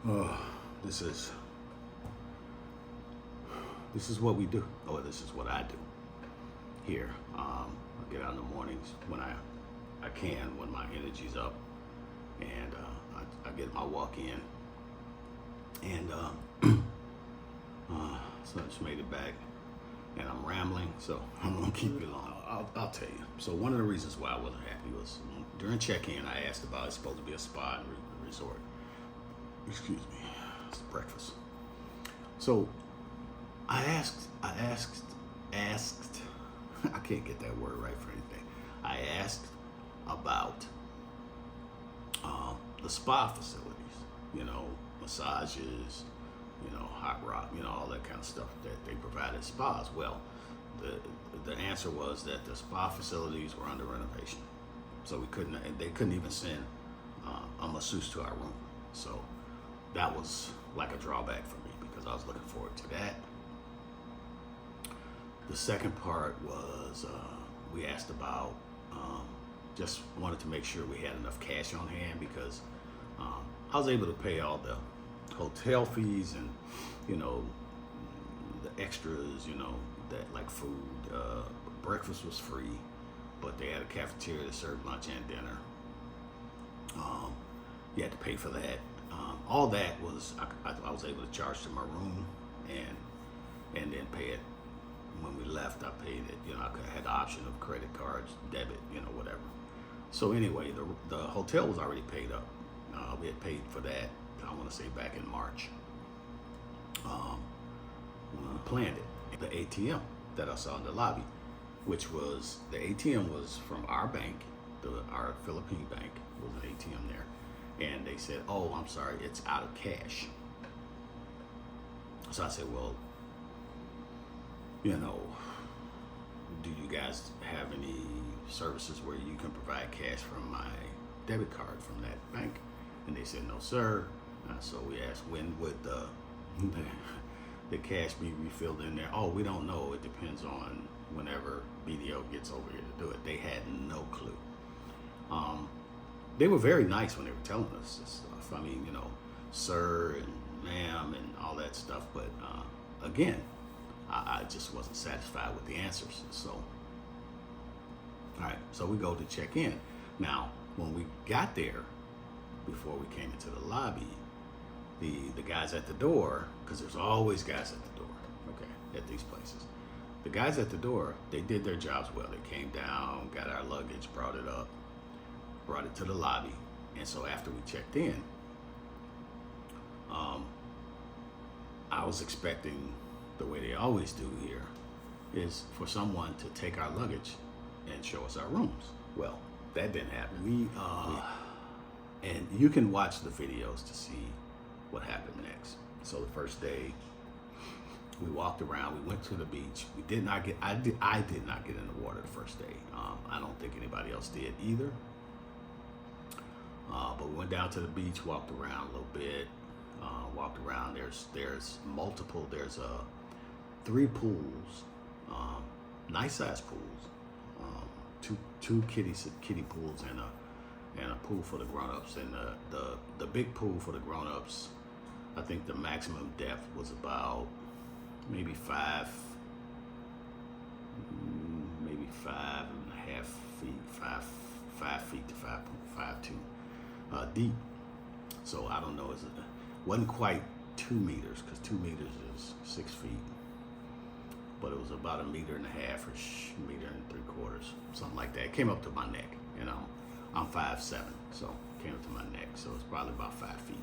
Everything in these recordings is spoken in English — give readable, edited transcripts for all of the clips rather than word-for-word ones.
Oh, this is what we do. Oh, this is what I do here. I get out in the mornings when I can, when my energy's up, and I get my walk in, and so I just made it back, and I'm rambling, so I'm gonna keep it long. I'll tell you. So one of the reasons why I wasn't happy was during check-in, I asked about it's supposed to be a spa and resort. Excuse me, it's breakfast. So I asked, I can't get that word right for anything. I asked about the spa facilities, massages, hot rock, all that kind of stuff that they provide at spas. Well, the answer was that the spa facilities were under renovation. So they couldn't even send a masseuse to our room. So that was like a drawback for me because I was looking forward to that. The second part was we asked about, just wanted to make sure we had enough cash on hand because I was able to pay all the hotel fees and, the extras, that like food. Breakfast was free, but they had a cafeteria that served lunch and dinner. You had to pay for that. All that was, I was able to charge to my room and then pay it. When we left, I paid it. I had the option of credit cards, debit, whatever. So anyway, the hotel was already paid up. We had paid for that, I want to say back in March. When we planned it. The ATM that I saw in the lobby, which was, the ATM was from our bank, our Philippine bank was an ATM there. And they said, oh, I'm sorry, it's out of cash. So I said, well, do you guys have any services where you can provide cash from my debit card from that bank? And they said, no, sir. So we asked, when would the cash be refilled in there? Oh, we don't know. It depends on whenever BDO gets over here to do it. They had no clue. They were very nice when they were telling us this stuff. I mean, sir and ma'am and all that stuff. But again, I just wasn't satisfied with the answers. So, all right, so we go to check in. Now, when we got there, before we came into the lobby, the guys at the door, because there's always guys at the door, okay, at these places. The guys at the door, they did their jobs well. They came down, got our luggage, brought it up, brought it to the lobby. And so after we checked in, I was expecting, the way they always do here, is for someone to take our luggage and show us our rooms. Well, that didn't happen. And you can watch the videos to see what happened next. So the first day, we walked around. We went to the beach. We did not get. I did not get in the water the first day. I don't think anybody else did either. But we went down to the beach, walked around a little bit. Walked around. There's multiple. There's 3 pools, nice sized pools, two kiddie pools and a pool for the grown-ups. And the big pool for the grown-ups, I think the maximum depth was about maybe 5 and a half feet, 5 feet to 5.52 deep. So I don't know, it wasn't quite 2 meters, because 2 meters is 6 feet. But it was about 1.5 meters, or 1.75 meters, something like that. It came up to my neck, I'm 5'7", so it came up to my neck, so it's probably about 5 feet.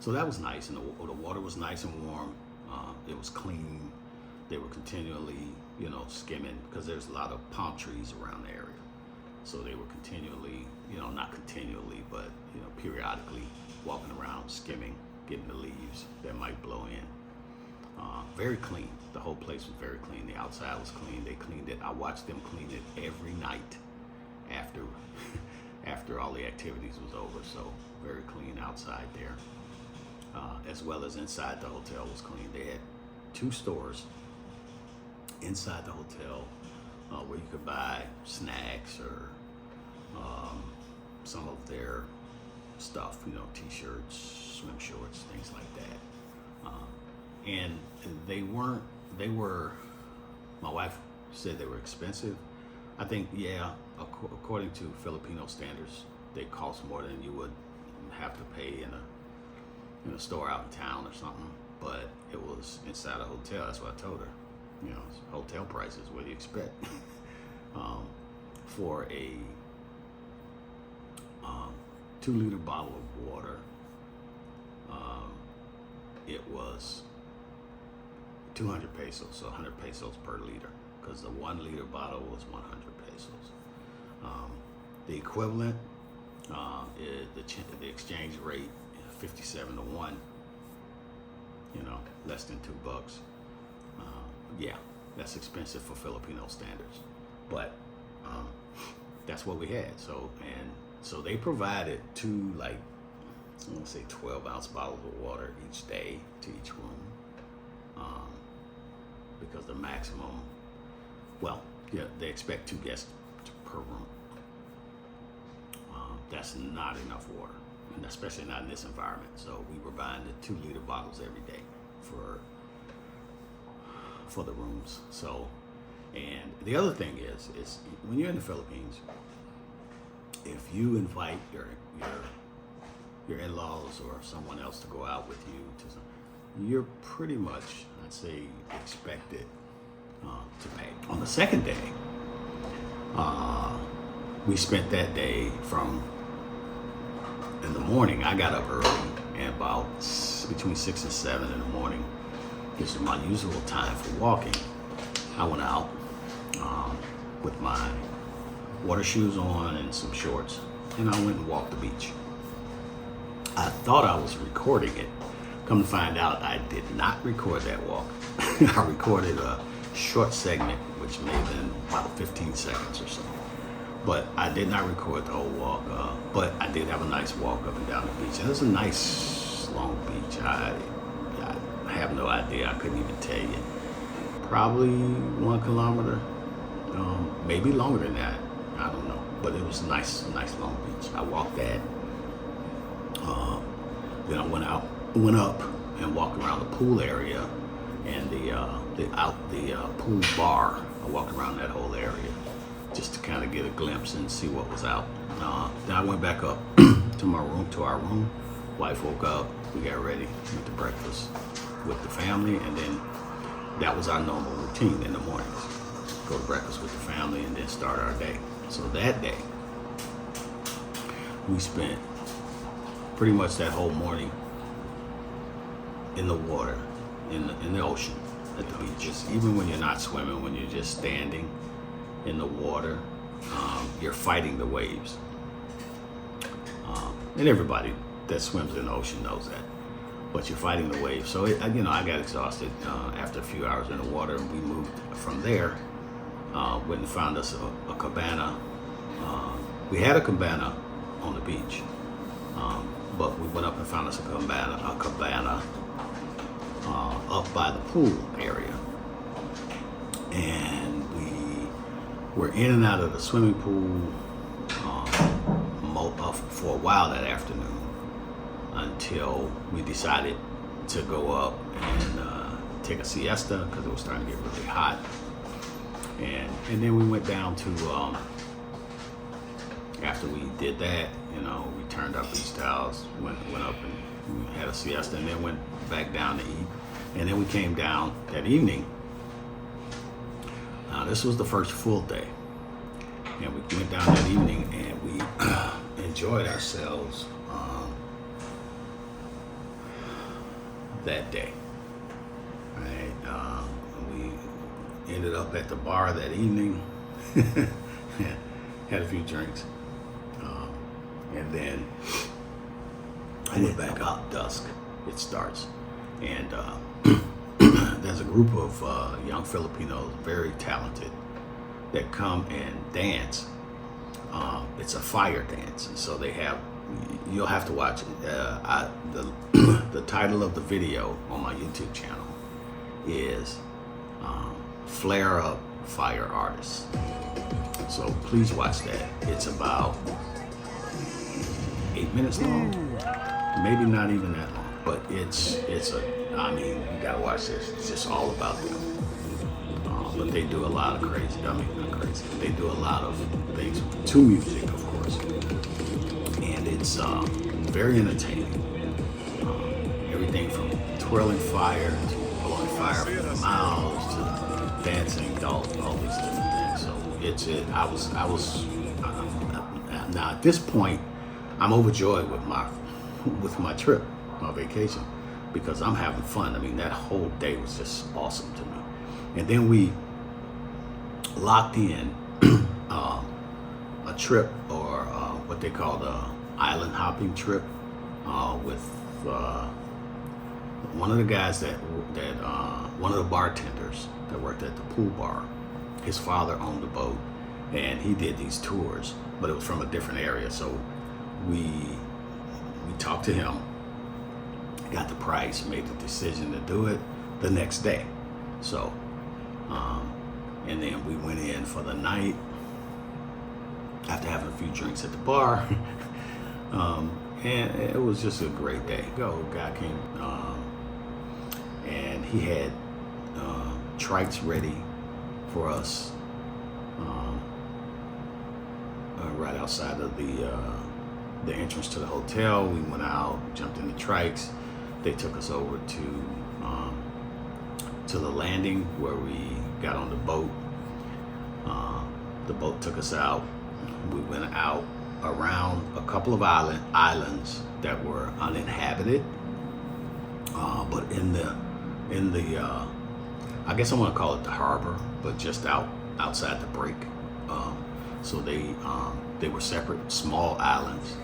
So that was nice, and the water was nice and warm. It was clean. They were continually, skimming, because there's a lot of palm trees around the area. So they were continually, not continually, but, periodically walking around, skimming, getting the leaves that might blow in. Very clean. The whole place was very clean. The outside was clean. They cleaned it. I watched them clean it every night after all the activities was over. So very clean outside there, as well as inside the hotel was clean. They had 2 stores inside the hotel where you could buy snacks, or some of their stuff, t-shirts, swim shorts, things like that. And they were, my wife said they were expensive. I think, yeah, according to Filipino standards, they cost more than you would have to pay in a store out in town or something. But it was inside a hotel. That's what I told her. Hotel prices. What do you expect? For a 2-liter bottle of water, it was 200 pesos, so 100 pesos per liter, because the 1-liter bottle was 100 pesos. The equivalent is the exchange rate, 57 to 1. Less than $2. Yeah, that's expensive for Filipino standards, but that's what we had. So they provided 2, like, I want to say 12-ounce bottles of water each day to each room, because the maximum, they expect 2 guests per room. That's not enough water, and especially not in this environment. So we were buying the 2-liter bottles every day for the rooms. So, and the other thing is when you're in the Philippines, if you invite your in-laws or someone else to go out with you, you're pretty much, I'd say, expected to pay. On the second day, we spent that day in the morning. I got up early, and about between 6 and 7 in the morning, this is my usual time for walking. I went out with my water shoes on and some shorts, and I went and walked the beach. I thought I was recording it. Come to find out, I did not record that walk. I recorded a short segment, which may have been about 15 seconds or so. But I did not record the whole walk. But I did have a nice walk up and down the beach. And it's a nice long beach. I have no idea. I couldn't even tell you. Probably 1 kilometer. Maybe longer than that. I don't know. But it was a nice long beach. I walked that. Then I went up and walked around the pool area and the pool bar. I walked around that whole area just to kind of get a glimpse and see what was out. Then I went back up to our room. Wife woke up, we got ready, went to breakfast with the family, and then that was our normal routine in the mornings. Go to breakfast with the family and then start our day. So that day, we spent pretty much that whole morning in the water, in the ocean, at the beaches. Even when you're not swimming, when you're just standing in the water, you're fighting the waves. And everybody that swims in the ocean knows that. But you're fighting the waves. So I got exhausted after a few hours in the water, and we moved from there. Went and found us a cabana. We had a cabana on the beach, but we went up and found us a cabana up by the pool area, and we were in and out of the swimming pool for a while that afternoon, until we decided to go up and take a siesta because it was starting to get really hot. And then we went down to, after we did that, we turned our beach towels, went up and we had a siesta, and then went back down to eat. And then we came down that evening. This was the first full day. And we went down that evening and we enjoyed ourselves that day. Right? We ended up at the bar that evening, had a few drinks, and then I went back out dusk. It starts, and there's a group of young Filipinos, very talented, that come and dance. It's a fire dance, and so you'll have to watch it. The title of the video on my YouTube channel is Flare Up Fire Artists. So please watch that. It's about 8 minutes long, maybe not even that long. But I mean, you gotta watch this. It's just all about them. But they do a lot of crazy. I mean, not crazy. They do a lot of things to music, of course, and it's very entertaining. Everything from twirling fire to blowing fire from their mouths to dancing, all these different things. So I was now at this point, I'm overjoyed with my trip, my vacation, because I'm having fun. I mean, that whole day was just awesome to me. And then we locked in a trip, or what they call the island hopping trip, with one of the guys that one of the bartenders that worked at the pool bar. His father owned the boat, and he did these tours, but it was from a different area. So we talked to him, got the price, made the decision to do it the next day. So and then we went in for the night after having a few drinks at the bar. And it was just a great day. Guy came, and he had trikes ready for us right outside of the entrance to the hotel. We went out, jumped in the trikes. They took us over to the landing where we got on the boat. The boat took us out. We went out around a couple of islands that were uninhabited, but in the I guess I want to call it the harbor, but just outside the break. So they were separate small islands,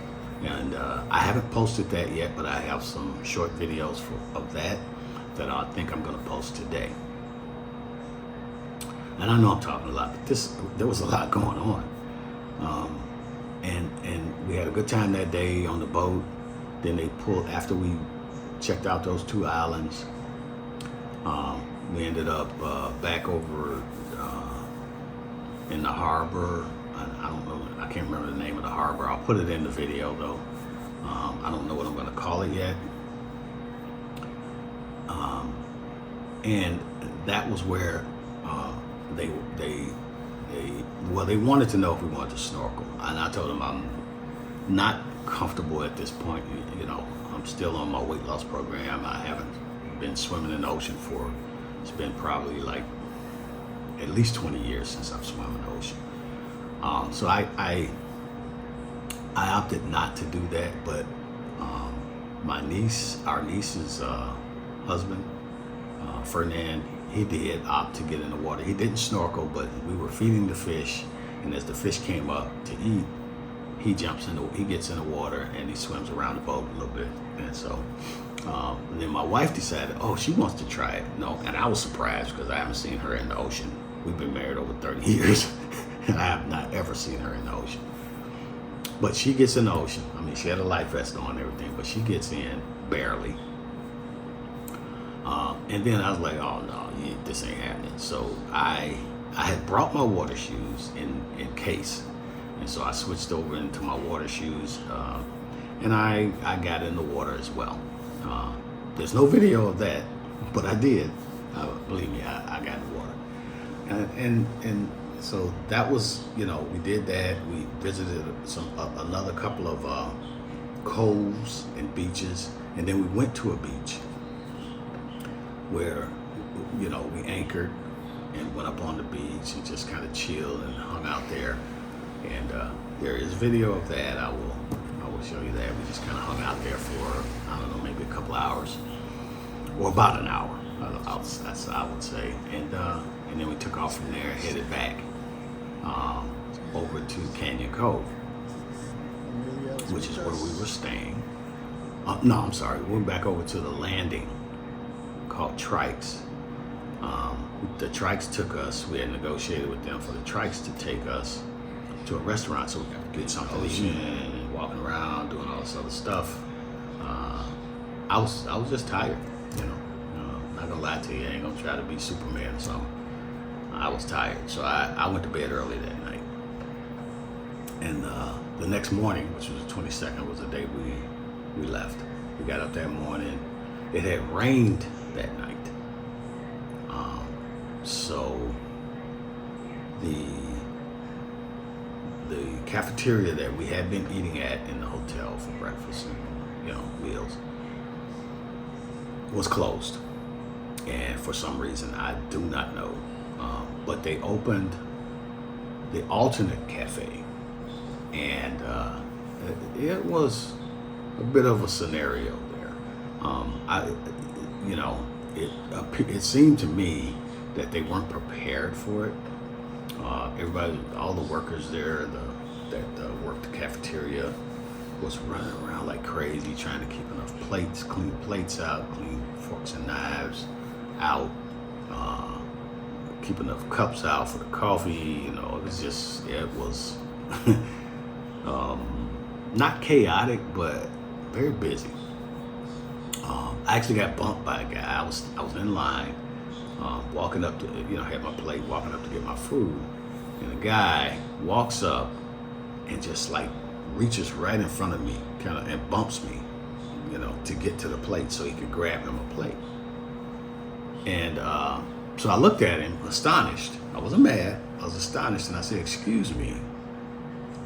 and I haven't posted that yet, but I have some short videos of that I think I'm going to post today. And I know I'm talking a lot, but there was a lot going on. And we had a good time that day on the boat. Then they pulled, after we checked out those two islands, we ended up back over in the harbor. I don't know, I can't remember the name of the harbor. I'll put it in the video though. I don't know what I'm going to call it yet. And that was where they wanted to know if we wanted to snorkel, and I told them I'm not comfortable at this point. You know, I'm still on my weight loss program. I haven't been swimming in the ocean for, it's been probably like at least 20 years since I've swum in the ocean. So I opted not to do that, but our niece's husband, Ferdinand, he did opt to get in the water. He didn't snorkel, but we were feeding the fish, and as the fish came up to eat, he gets in the water and he swims around the boat a little bit. And so and then my wife decided, she wants to try it. No, and I was surprised because I haven't seen her in the ocean. We've been married over 30 years, and I have not ever seen her in the ocean. But she gets in the ocean. I mean, she had a life vest on and everything, but she gets in barely. And then I was like, oh no, this ain't happening. So I had brought my water shoes in case, and so I switched over into my water shoes, and I got in the water as well. There's no video of that, but I did. Believe me, I got in the water, and so that was, we did that. We visited another couple of coves and beaches, and then we went to a beach where, we anchored and went up on the beach and just kind of chilled and hung out there. And there is video of that. I will show you that. We just kind of hung out there for, I don't know, maybe a couple hours, or about an hour. That's I would say. And then we took off from there, headed back over to Canyon Cove, which is where we were staying. No, I'm sorry. We went back over to the landing called Trikes. The Trikes took us, we had negotiated with them for the Trikes to take us to a restaurant so we could get something to eat and walking around, doing all this other stuff. I was just tired, not gonna lie to you, I ain't gonna try to be Superman or something. I was tired, so I went to bed early that night. And the next morning, which was the 22nd, was the day we left. We got up that morning. It had rained that night. So the cafeteria that we had been eating at in the hotel for breakfast and meals was closed, and for some reason I do not know, but they opened the alternate cafe, and it was a bit of a scenario there. It seemed to me that they weren't prepared for it. Everybody, all the workers there that worked the cafeteria was running around like crazy trying to keep enough plates, clean plates out, clean forks and knives out, keep enough cups out for the coffee. It was not chaotic, but very busy. I actually got bumped by a guy. I was in line, walking up to, had my plate, walking up to get my food, and a guy walks up and just like reaches right in front of me, and bumps me, to get to the plate so he could grab him a plate. And so I looked at him, astonished. I wasn't mad. I was astonished, and I said, "Excuse me."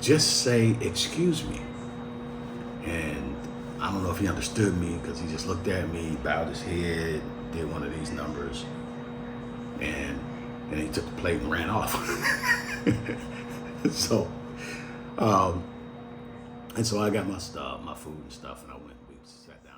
Just say, "Excuse me." And I don't know if he understood me, because he just looked at me, bowed his head, did one of these numbers, and he took the plate and ran off. So, and so I got my stuff, my food and stuff, and I went. We sat down.